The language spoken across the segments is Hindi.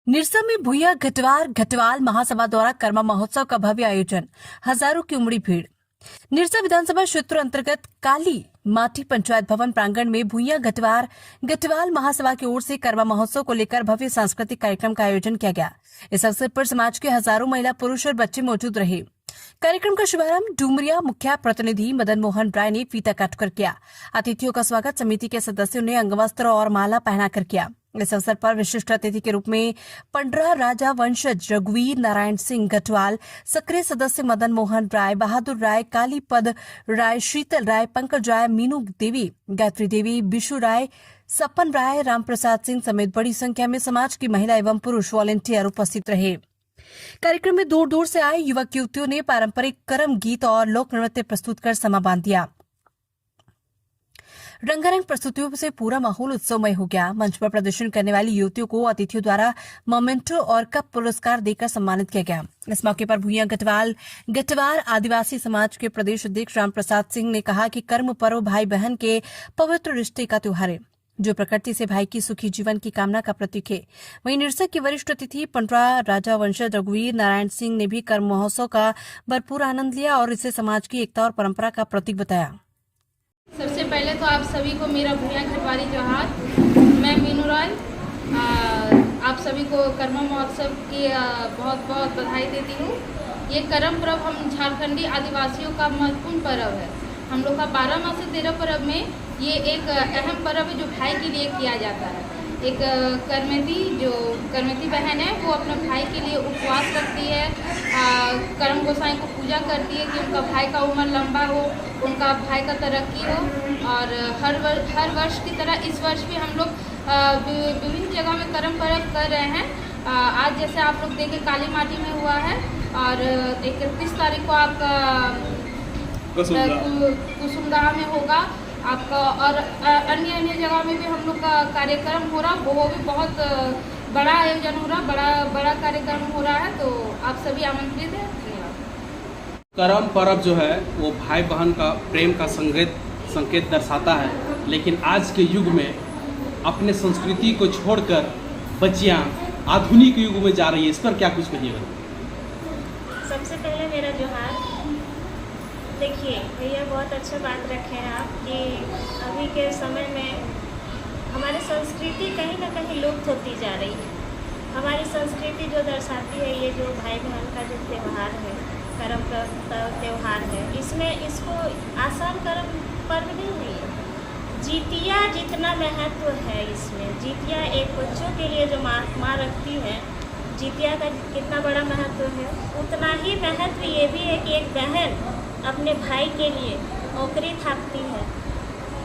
निरसा में भूया घटवाल महासभा द्वारा कर्मा महोत्सव का भव्य आयोजन, हजारों की उमड़ी भीड़। निरसा विधानसभा क्षेत्र अंतर्गत काली माटी पंचायत भवन प्रांगण में भूया घटवाल महासभा की ओर से कर्मा महोत्सव को लेकर भव्य सांस्कृतिक कार्यक्रम का आयोजन किया गया। इस अवसर पर समाज के हजारों महिला, पुरुष और बच्चे मौजूद रहे। कार्यक्रम का शुभारंभ डुमरिया मुख्य प्रतिनिधि मदन मोहन राय ने फीता काटकर किया। अतिथियों का स्वागत समिति के सदस्यों ने अंगवस्त्र और माला पहनाकर किया। इस अवसर पर विशिष्ट अतिथि के रूप में पंडरा राजा वंशज रघुवीर नारायण सिंह घटवाल, सक्रिय सदस्य मदन मोहन राय, बहादुर राय, कालीपद राय, शीतल राय, पंकज राय, मीनू देवी, गायत्री देवी, बिशु राय, सपन राय, रामप्रसाद सिंह समेत बड़ी संख्या में समाज की महिला एवं पुरुष वॉलेंटियर उपस्थित रहे। कार्यक्रम में दूर दूर से आए युवक युवतियों ने पारंपरिक करम गीत और लोक नृत्य प्रस्तुत कर समा बांध दिया। रंगारंग प्रस्तुतियों से पूरा माहौल उत्सवमय हो गया। मंच पर प्रदर्शन करने वाली युवतियों को अतिथियों द्वारा मोमेंटो और कप पुरस्कार देकर सम्मानित किया गया। इस मौके पर भूया गटवार आदिवासी समाज के प्रदेश अध्यक्ष रामप्रसाद सिंह ने कहा कि कर्म पर्व भाई बहन के पवित्र रिश्ते का त्योहार है, जो प्रकृति से भाई की सुखी जीवन की कामना का प्रतीक है। वहीं निरसा के वरिष्ठ अतिथि पंडरा राजा वंशज रघुवीर नारायण सिंह ने भी कर्म महोत्सव का भरपूर आनंद लिया और इसे समाज की एकता और परंपरा का प्रतीक बताया। सबसे पहले तो आप सभी को मेरा भूया घटवाली जोहार। मैं मीनू राय आप सभी को कर्मा महोत्सव की बहुत बहुत बधाई देती हूँ। ये करम पर्व हम झारखंडी आदिवासियों का महत्वपूर्ण पर्व है। हम लोग का 12 माह से 13 पर्व में ये एक अहम पर्व है जो भाई के लिए किया जाता है। एक करमेती बहन है, वो अपने भाई के लिए उपवास रखती है, करम गोसाई को पूजा करती है कि उनका भाई का उम्र लंबा हो, उनका भाई का तरक्की हो। और हर वर्ष की तरह इस वर्ष भी हम लोग विभिन्न जगह में करम पर्व कर रहे हैं। आज जैसे आप लोग देखें काली माटी में हुआ है और 31 तारीख को आपका कुसुमदाह में होगा आपका, और अन्य जगह में भी हम लोग का कार्यक्रम हो रहा, वो भी बहुत बड़ा आयोजन हो रहा, बड़ा कार्यक्रम हो रहा है। तो आप सभी आमंत्रित हैं। धन्यवाद। करम पर्व जो है वो भाई बहन का प्रेम का संकेत दर्शाता है, लेकिन आज के युग में अपने संस्कृति को छोड़कर बच्चियां आधुनिक युग में जा रही है। इस पर क्या कुछ कहिएगा? सबसे पहले मेरा जोहार। देखिए भैया, बहुत अच्छा बात रखे हैं आप कि अभी के समय में हमारी संस्कृति कहीं ना कहीं लुप्त होती जा रही है। हमारी संस्कृति जो दर्शाती है, ये जो भाई बहन का जो त्यौहार है, करम त्यौहार है, इसको आसान करम पर्व नहीं है। जितिया जितना महत्व है इसमें, जितिया एक बच्चों के लिए जो माँ रखती है, जितिया का कितना बड़ा महत्व है, उतना ही महत्व ये भी है कि एक बहन अपने भाई के लिए ओकरी थापती है,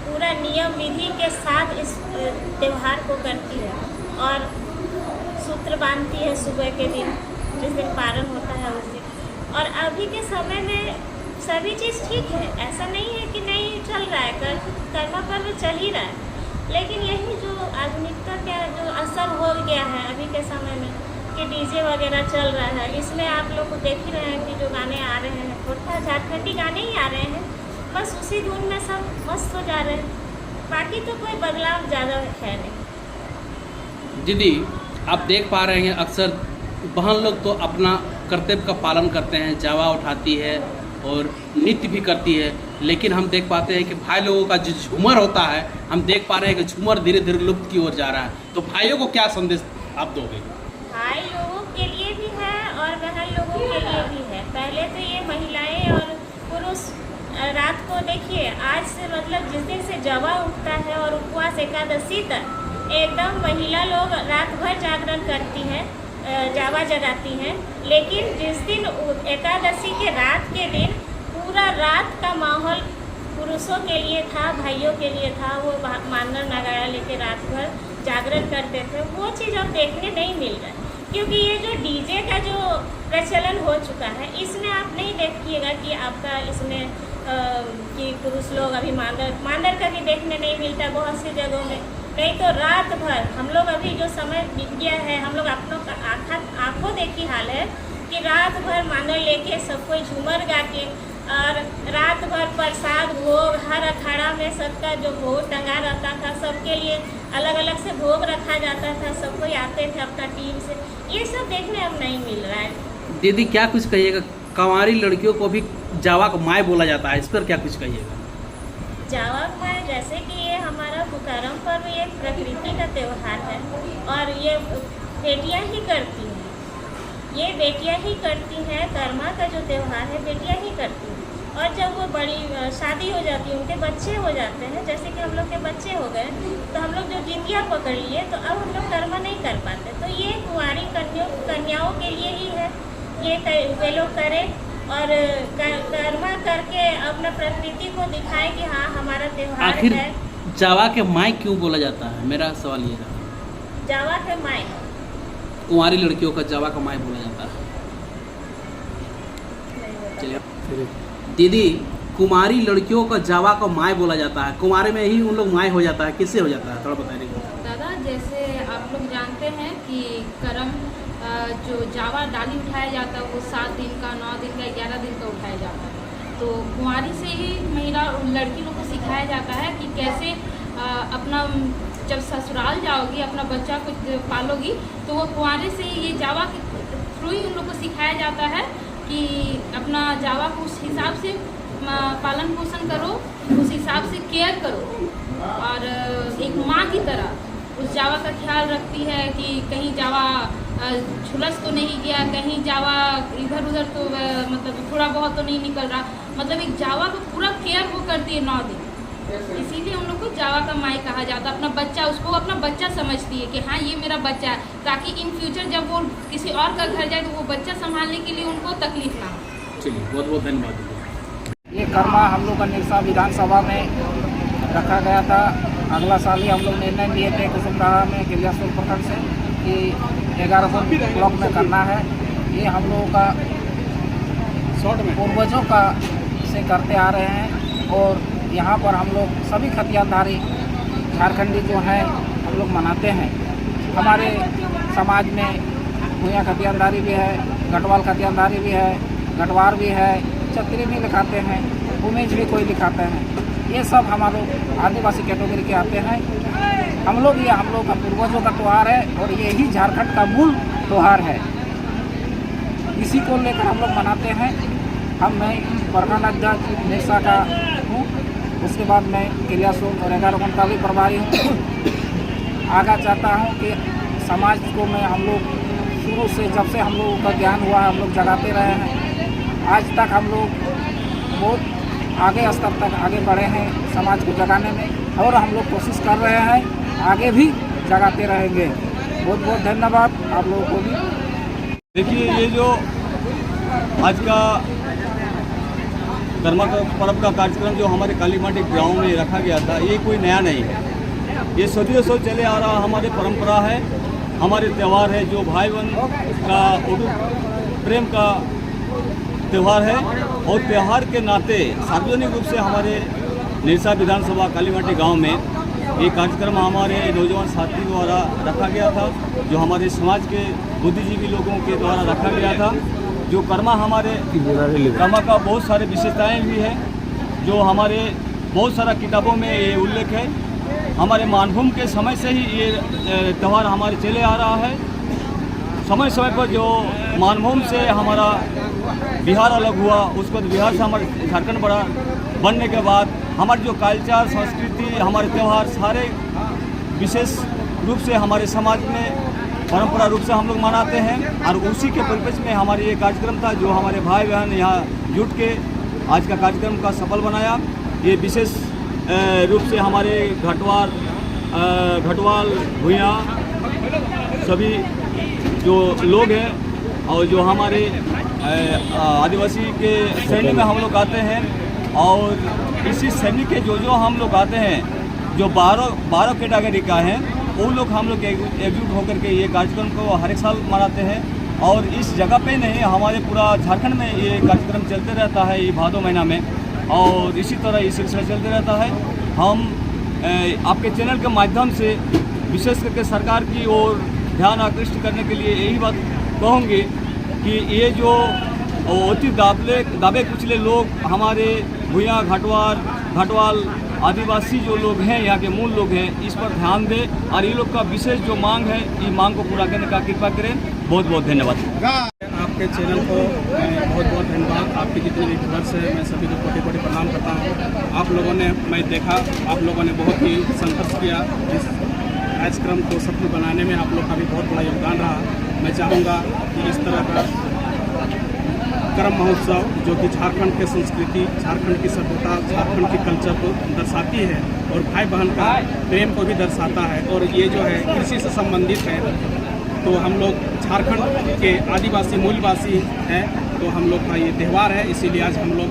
पूरा नियम विधि के साथ इस त्यौहार को करती है और सूत्र बांधती है सुबह के दिन, जिस दिन पारण होता है उस दिन। और अभी के समय में सभी चीज़ ठीक है, ऐसा नहीं है कि नहीं चल रहा है, कर्मा पर्व चल ही रहा है। लेकिन यही जो आधुनिकता का जो असर हो गया है अभी के समय में कि डीजे वगैरह चल रहा है, इसमें आप लोग को देख ही रहे हैं कि जो गाने आ रहे हैं, थोड़ा झारखंडी गाने ही आ रहे हैं, बस उसी धुन में सब मस्त हो जा रहे हैं। बाकी तो कोई बदलाव ज़्यादा है नहीं। दीदी, आप देख पा रहे हैं अक्सर बहन लोग तो अपना कर्तव्य का पालन करते हैं, जावा उठाती है और नृत्य भी करती है, लेकिन हम देख पाते हैं कि भाई लोगों का जो झूमर होता है, हम देख पा रहे हैं कि झूमर धीरे धीरे लुप्त की ओर जा रहा है। तो भाइयों को क्या संदेश आप दोगे? भाई लोगों के लिए भी है और बहन लोगों के लिए भी है। पहले तो ये महिलाएं और पुरुष रात को देखिए, आज से मतलब जिस दिन से जवा उठता है और उपवास एकादशी तक एकदम महिला लोग रात भर जागरण करती हैं, जावा जगाती हैं। लेकिन जिस दिन एकादशी के रात के दिन पूरा रात का माहौल पुरुषों के लिए था, भाइयों के लिए था, वो मानर नगाड़ा लेके रात भर जागरण करते थे। वो चीज़ अब देखने नहीं मिल रहा है, क्योंकि ये जो डीजे का जो प्रचलन हो चुका है, इसमें आप नहीं देखिएगा कि आपका इसमें कि पुरुष लोग अभी मांदर का भी देखने नहीं मिलता बहुत सी जगहों में। नहीं तो रात भर हम लोग अभी जो समय बीत गया है, हम लोग अपनों का आँखों देखी हाल है कि रात भर मांदर लेके सब कोई झूमर गा के और रात भर प्रसाद भोग, हर अखाड़ा में सबका जो भोग टंगा रहता था, सबके लिए अलग अलग से भोग रखा जाता था, सब कोई आते थे अपना टीम से। ये सब देखने अब नहीं मिल रहा है। दीदी क्या कुछ कहिएगा, कंवारी लड़कियों को भी जावा का माई बोला जाता है, इस पर क्या कुछ कहिएगा? जावा माई, जैसे कि ये हमारा पुकारम पर्व ये प्रकृति का त्यौहार है और ये बेटियां ही करती हैं, ये बेटियां ही करती हैं। कर्मा का जो त्यौहार है बेटियां ही करती हैं। और जब वो बड़ी शादी हो जाती है, उनके बच्चे हो जाते हैं, जैसे कि हम लोग के बच्चे हो गए, तो हम लोग जो जिंदगियाँ पकड़ लिए, तो अब हम लोग कर्मा नहीं कर पाते। तो ये कुंवारी कन्याओं के लिए ही है, ये वे लोग करें और कर्मा करके अपना प्रकृति को दिखाए कि हाँ हमारा त्यौहार आखिर है। जावा के माई क्यों बोला जाता है, मेरा सवाल ये है। जावा के माई, कुंवारी लड़कियों का जावा का माई बोला जाता है। चलिए दीदी, कुमारी लड़कियों का जावा का माई बोला जाता है, कुमारी में ही उन लोग माई हो जाता है, किससे हो जाता है, थोड़ा बताइए। दादा, जैसे आप लोग जानते हैं कि करम जो जावा डाली उठाया जाता है वो 7 दिन का, 9 दिन का, 11 दिन का उठाया जाता है। तो कुंवारी से ही महिला लड़की लोग को सिखाया जाता है कि कैसे अपना जब ससुराल जाओगी, अपना बच्चा को पालोगी, तो वो कुंवारे से ही ये जावा के थ्रू ही उन लोग को सिखाया जाता है कि अपना जावा को उस हिसाब से पालन पोषण करो, उस हिसाब से केयर करो और एक माँ की तरह उस जावा का ख्याल रखती है कि कहीं जावा झुलस तो नहीं गया, कहीं जावा इधर उधर तो मतलब थोड़ा बहुत तो नहीं निकल रहा, मतलब एक जावा का पूरा केयर वो करती है 9 दिन। इसीलिए उन लोग को जावा का माई कहा जाता है। अपना बच्चा, उसको अपना बच्चा समझती है कि हाँ ये मेरा बच्चा है, ताकि इन फ्यूचर जब वो किसी और का घर जाए तो वो बच्चा संभालने के लिए उनको तकलीफ ना हो। चलिए बहुत बहुत धन्यवाद। ये कर्मा हम लोग का निरसा विधानसभा में रखा गया था। अगला साल ही हम लोग निर्णय लिए थे कुसुमडाहा में गिलियासोल प्रखंड से कि 11 ब्लॉक में करना है। ये हम लोगों का पूर्वजों का से करते आ रहे हैं और यहाँ पर हम लोग सभी खतियानधारी झारखंडी जो हैं हम लोग मनाते हैं। हमारे समाज में भूया खतियानधारी भी है, गढ़वाल खतियानधारी भी है, गढ़वार भी है, छतरी भी लिखाते हैं, उमेश भी कोई लिखाते हैं। ये सब हम लोग आदिवासी कैटेगरी के आते हैं। हम लोग का पूर्वजों का त्यौहार है और यही झारखंड का मूल त्यौहार है। इसी को लेकर हम लोग मनाते हैं। मैं प्रखंड अध्यक्ष निरसा का हूँ, उसके बाद मैं गिलियासोल और 11 का भी प्रभारी हूँ। आगा चाहता हूँ कि समाज को हम लोग शुरू से, जब से हम लोगों का ज्ञान हुआ है, हम लोग जगाते रहे हैं। आज तक हम लोग बहुत आगे स्तर तक आगे बढ़े हैं समाज को जगाने में और हम लोग कोशिश कर रहे हैं, आगे भी जगाते रहेंगे। बहुत बहुत धन्यवाद आप लोगों को भी। देखिए, ये जो आज का कर्मा का पर्व का कार्यक्रम जो हमारे कालीमाटी गांव में रखा गया था, ये कोई नया नहीं है। ये सदियों से चले आ रहा हमारे परंपरा है, हमारे त्यौहार है, जो भाई बहन का प्रेम का त्यौहार है। और त्यौहार के नाते सार्वजनिक रूप से हमारे निरसा विधानसभा कालीमाटी गांव में ये कार्यक्रम हमारे नौजवान साथी द्वारा रखा गया था, जो हमारे समाज के बुद्धिजीवी लोगों के द्वारा रखा गया था। जो कर्मा हमारे कर्मा का बहुत सारे विशेषताएं भी है, जो हमारे बहुत सारा किताबों में ये उल्लेख है। हमारे मानभूम के समय से ही ये त्यौहार हमारे चले आ रहा है। समय समय पर जो मानभूम से हमारा बिहार अलग हुआ, उसके बाद बिहार से हमारे झारखंड बड़ा बनने के बाद हमारी जो कल्चर, संस्कृति, हमारे त्यौहार सारे विशेष रूप से हमारे समाज में परंपरा रूप से हम लोग मनाते हैं। और उसी के परिप्रेक्ष्य में हमारे ये कार्यक्रम था, जो हमारे भाई बहन यहाँ जुट के आज का कार्यक्रम का सफल बनाया। ये विशेष रूप से हमारे घटवाल भूया सभी जो लोग हैं और जो हमारे आदिवासी के श्रेणी में हम लोग आते हैं। और इसी श्रेणी के जो हम लोग आते हैं, जो 12 कैटेगरी का हैं, वो लोग हम लोग एकजुट होकर के ये कार्यक्रम को हर एक साल मनाते हैं। और इस जगह पे नहीं, हमारे पूरा झारखंड में ये कार्यक्रम चलते रहता है, ये भादो महीना में, और इसी तरह ये सिलसिला चलते रहता है। हम आपके चैनल के माध्यम से विशेष करके सरकार की ओर ध्यान आकृष्ट करने के लिए यही बात कहूँगी कि ये जो अति दाबे कुचले लोग हमारे भूया घटवाल आदिवासी जो लोग हैं, यहाँ के मूल लोग हैं, इस पर ध्यान दें और ये लोग का विशेष जो मांग है, ये मांग को पूरा करने का कृपा करें। बहुत बहुत धन्यवाद। आपके चैनल को बहुत बहुत धन्यवाद। आपके जितने भी व्यूअर्स हैं, मैं सभी को कोटि प्रणाम करता हूँ। आप लोगों ने, मैं देखा आप लोगों ने बहुत ही संघर्ष किया। इस कार्यक्रम को सफल बनाने में आप लोग का भी बहुत बड़ा योगदान रहा। मैं चाहूँगा कि इस तरह का कर्म महोत्सव जो कि झारखंड के संस्कृति, झारखंड की सभ्यता, झारखंड की कल्चर को दर्शाती है और भाई बहन का प्रेम को भी दर्शाता है, और ये जो है कृषि से संबंधित है। तो हम लोग झारखंड के आदिवासी मूलवासी हैं, तो हम लोग का ये त्यौहार है। इसीलिए आज हम लोग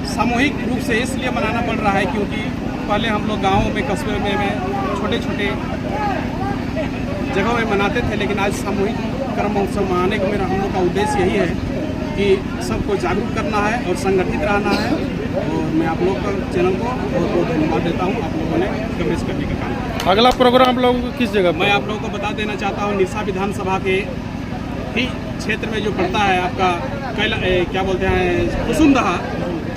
सामूहिक रूप से इसलिए मनाना पड़ रहा है क्योंकि पहले हम लोग गाँवों में, कस्बे में छोटे छोटे जगहों में मनाते थे, लेकिन आज सामूहिक कर्म महोत्सव मनाने का मेरा हम लोग का उद्देश्य यही है कि सबको जागरूक करना है और संगठित रहना है। और मैं आप लोग का चैनल को बहुत बहुत धन्यवाद देता हूँ, आप लोगों ने कवरेज करने का काम। अगला प्रोग्राम आप लोगों को किस जगह मैं आप लोगों को बता देना चाहता हूँ, निरसा विधानसभा के ही क्षेत्र में जो पड़ता है आपका क्या बोलते हैं कुसुमदहा,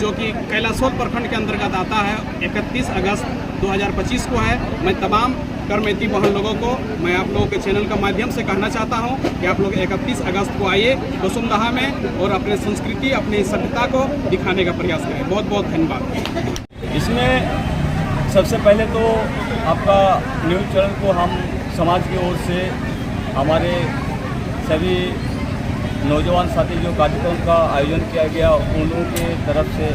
जो कि कैलाशोल प्रखंड के अंतर्गत आता है। 31 अगस्त 2025 को है। मैं तमाम करमेती बहन लोगों को, मैं आप लोगों के चैनल का माध्यम से कहना चाहता हूं कि आप लोग 31 अगस्त को आइए कुसुमदहा में और अपने संस्कृति, अपनी सभ्यता को दिखाने का प्रयास करें। बहुत बहुत धन्यवाद। इसमें सबसे पहले तो आपका न्यूज़ चैनल को हम समाज की ओर से हमारे सभी नौजवान साथी जो कार्यक्रम का आयोजन किया गया उन लोगों के तरफ से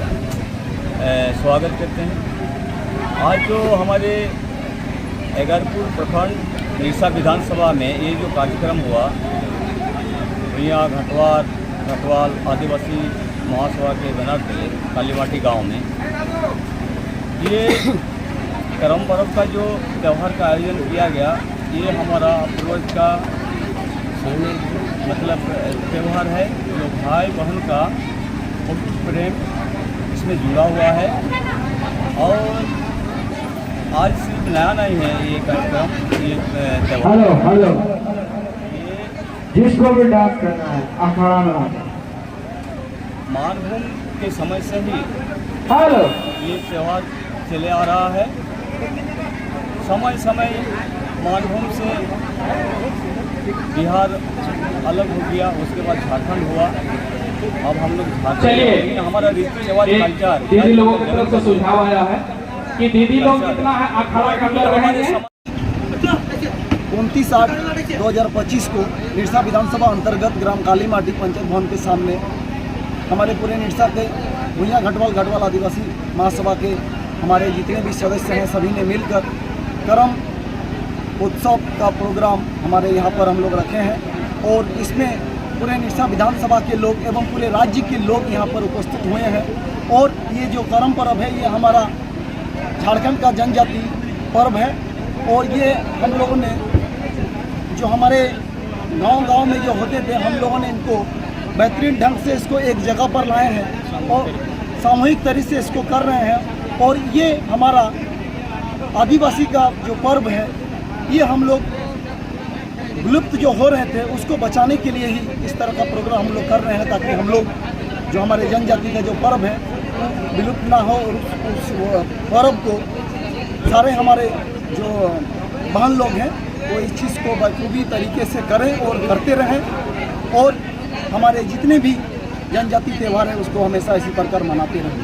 स्वागत करते हैं। आज जो हमारे एगारपुर प्रखंड निरसा विधानसभा में ये जो कार्यक्रम हुआ, भुइयाँ घटवाल आदिवासी महासभा के बैनर पे कालीमाटी गांव में, ये करम पर्व का जो त्यौहार का आयोजन किया गया, ये हमारा पूर्वज का मतलब त्यौहार है। जो भाई बहन का प्रेम इसमें जुड़ा हुआ है। और आज सिर्फ नया नहीं है ये कार्यक्रम, ये त्यौहार। हेलो जिसको भी डांस करना है अखाड़ा में मानभूम के समय से ही हेलो ये त्यौहार चले आ रहा है। समय समय मानभूम से बिहार अलग हो गया, उसके बाद झारखंड हुआ, अब हम लोग झारखंड। हमारा रीति रिवाज कल्चर दीदी लोगों की तरफ से सुझाव आया है कि दीदी लोग कितना है अखाड़ा के अंदर रहेंगे। 29/8/2025 को निरसा विधानसभा अंतर्गत ग्राम कालीमाटी पंचायत भवन के सामने हमारे पूरे निरसा के भुइयाँ घटवाल आदिवासी महासभा के हमारे जितने भी सदस्य हैं सभी ने मिलकर करम उत्सव का प्रोग्राम हमारे यहाँ पर हम लोग रखे हैं। और इसमें पूरे निरसा विधानसभा के लोग एवं पूरे राज्य के लोग यहाँ पर उपस्थित हुए हैं। और ये जो करम पर्व है, ये हमारा झारखंड का जनजाति पर्व है। और ये हम लोगों ने जो हमारे गांव में जो होते थे, हम लोगों ने इनको बेहतरीन ढंग से इसको एक जगह पर लाए हैं और सामूहिक तरीके से इसको कर रहे हैं। और ये हमारा आदिवासी का जो पर्व है, ये हम लोग विलुप्त जो हो रहे थे उसको बचाने के लिए ही इस तरह का प्रोग्राम हम लोग कर रहे हैं, ताकि हम लोग जो हमारे जनजाति का जो पर्व है विलुप्त ना हो। और उस पर्व को सारे हमारे जो बहन लोग हैं वो इस चीज़ को बखूबी तरीके से करें और करते रहें। और हमारे जितने भी जनजाति त्यौहार हैं उसको हमेशा इसी प्रकार मनाते रहें।